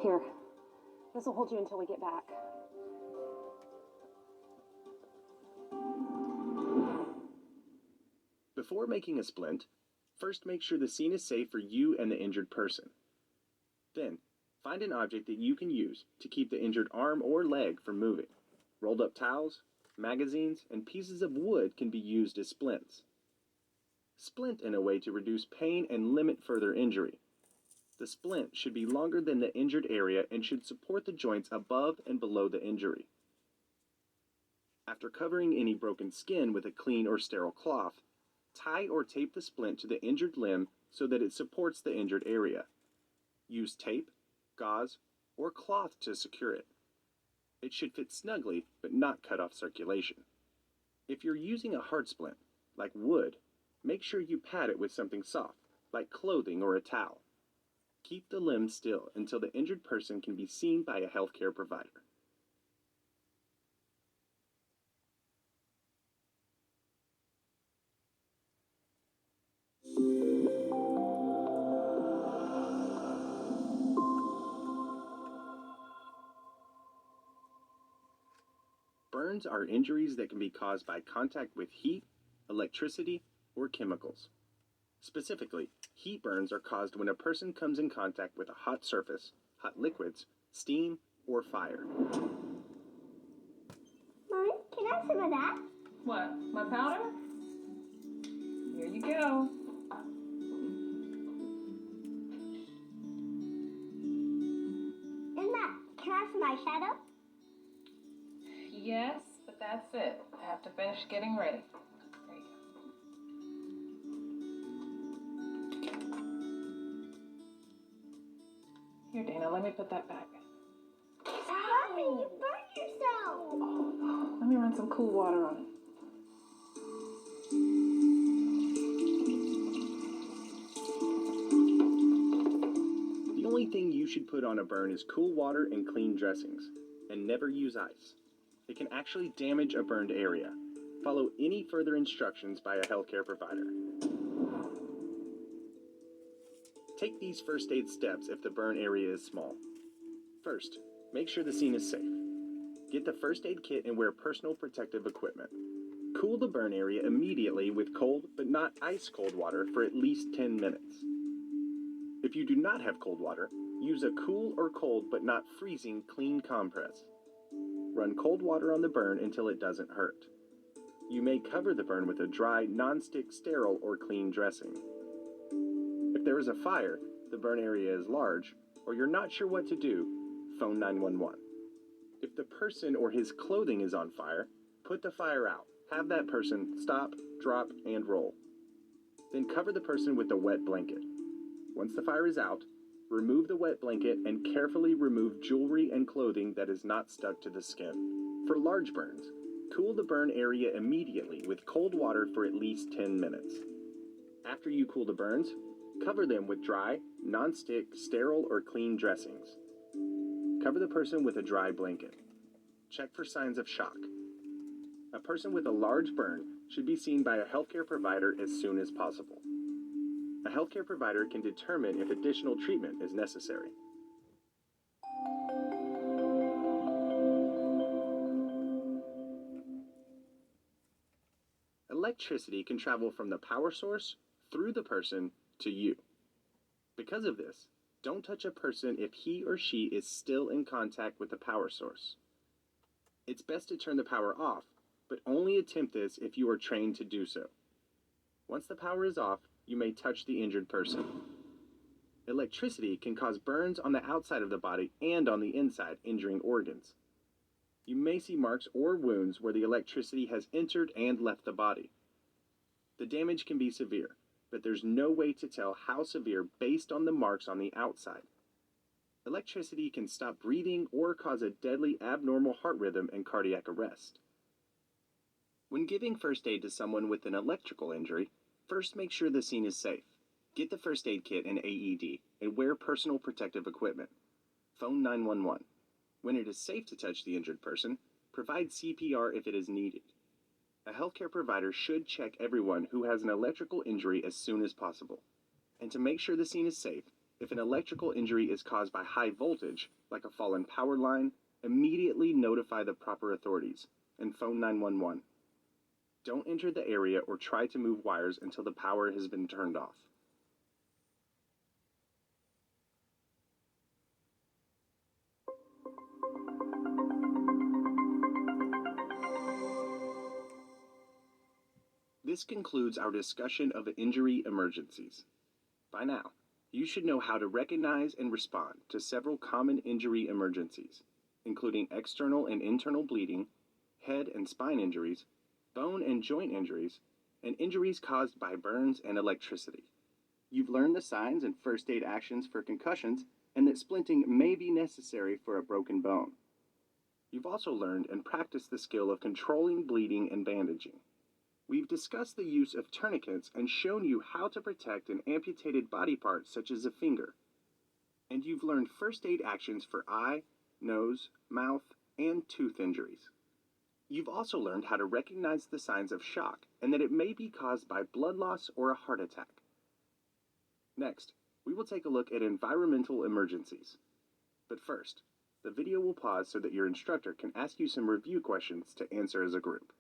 Here, this will hold you until we get back. Before making a splint, first make sure the scene is safe for you and the injured person. Then, find an object that you can use to keep the injured arm or leg from moving. Rolled up towels, magazines, and pieces of wood can be used as splints. Splint in a way to reduce pain and limit further injury. The splint should be longer than the injured area and should support the joints above and below the injury. After covering any broken skin with a clean or sterile cloth, tie or tape the splint to the injured limb so that it supports the injured area. Use tape, gauze, or cloth to secure it. It should fit snugly but not cut off circulation. If you're using a hard splint, like wood, make sure you pad it with something soft, like clothing or a towel. Keep the limb still until the injured person can be seen by a healthcare provider. Burns are injuries that can be caused by contact with heat, electricity, or chemicals. Specifically, heat burns are caused when a person comes in contact with a hot surface, hot liquids, steam, or fire. Mommy, can I have some of that? What, my powder? Here you go. And that, can I have some eyeshadow? Yes, but that's it. I have to finish getting ready. There you go. Here, Dana, let me put that back. Mommy, you burned yourself! Oh, let me run some cool water on it. The only thing you should put on a burn is cool water and clean dressings, and never use ice. It can actually damage a burned area. Follow any further instructions by a healthcare provider. Take these first aid steps if the burn area is small. First, make sure the scene is safe. Get the first aid kit and wear personal protective equipment. Cool the burn area immediately with cold but not ice cold water for at least 10 minutes. If you do not have cold water, use a cool or cold but not freezing clean compress. Run cold water on the burn until it doesn't hurt. You may cover the burn with a dry, non-stick, sterile, or clean dressing. If there is a fire, the burn area is large, or you're not sure what to do, phone 911. If the person or his clothing is on fire, put the fire out. Have that person stop, drop, and roll. Then cover the person with a wet blanket. Once the fire is out, remove the wet blanket and carefully remove jewelry and clothing that is not stuck to the skin. For large burns, cool the burn area immediately with cold water for at least 10 minutes. After you cool the burns, cover them with dry, non-stick, sterile, or clean dressings. Cover the person with a dry blanket. Check for signs of shock. A person with a large burn should be seen by a healthcare provider as soon as possible. A healthcare provider can determine if additional treatment is necessary. Electricity can travel from the power source through the person to you. Because of this, don't touch a person if he or she is still in contact with the power source. It's best to turn the power off, but only attempt this if you are trained to do so. Once the power is off, you may touch the injured person. Electricity can cause burns on the outside of the body and on the inside, injuring organs. You may see marks or wounds where the electricity has entered and left the body. The damage can be severe, but there's no way to tell how severe based on the marks on the outside. Electricity can stop breathing or cause a deadly abnormal heart rhythm and cardiac arrest. When giving first aid to someone with an electrical injury, first make sure the scene is safe. Get the first aid kit and AED, and wear personal protective equipment. Phone 911. When it is safe to touch the injured person, provide CPR if it is needed. A healthcare provider should check everyone who has an electrical injury as soon as possible. And to make sure the scene is safe, If an electrical injury is caused by high voltage, like a fallen power line, immediately notify the proper authorities and phone 911. Don't enter the area or try to move wires until the power has been turned off. This concludes our discussion of injury emergencies. By now, you should know how to recognize and respond to several common injury emergencies, including external and internal bleeding, head and spine injuries, bone and joint injuries, and injuries caused by burns and electricity. You've learned the signs and first aid actions for concussions and that splinting may be necessary for a broken bone. You've also learned and practiced the skill of controlling bleeding and bandaging. We've discussed the use of tourniquets and shown you how to protect an amputated body part such as a finger. And you've learned first aid actions for eye, nose, mouth, and tooth injuries. You've also learned how to recognize the signs of shock and that it may be caused by blood loss or a heart attack. Next, we will take a look at environmental emergencies. But first, the video will pause so that your instructor can ask you some review questions to answer as a group.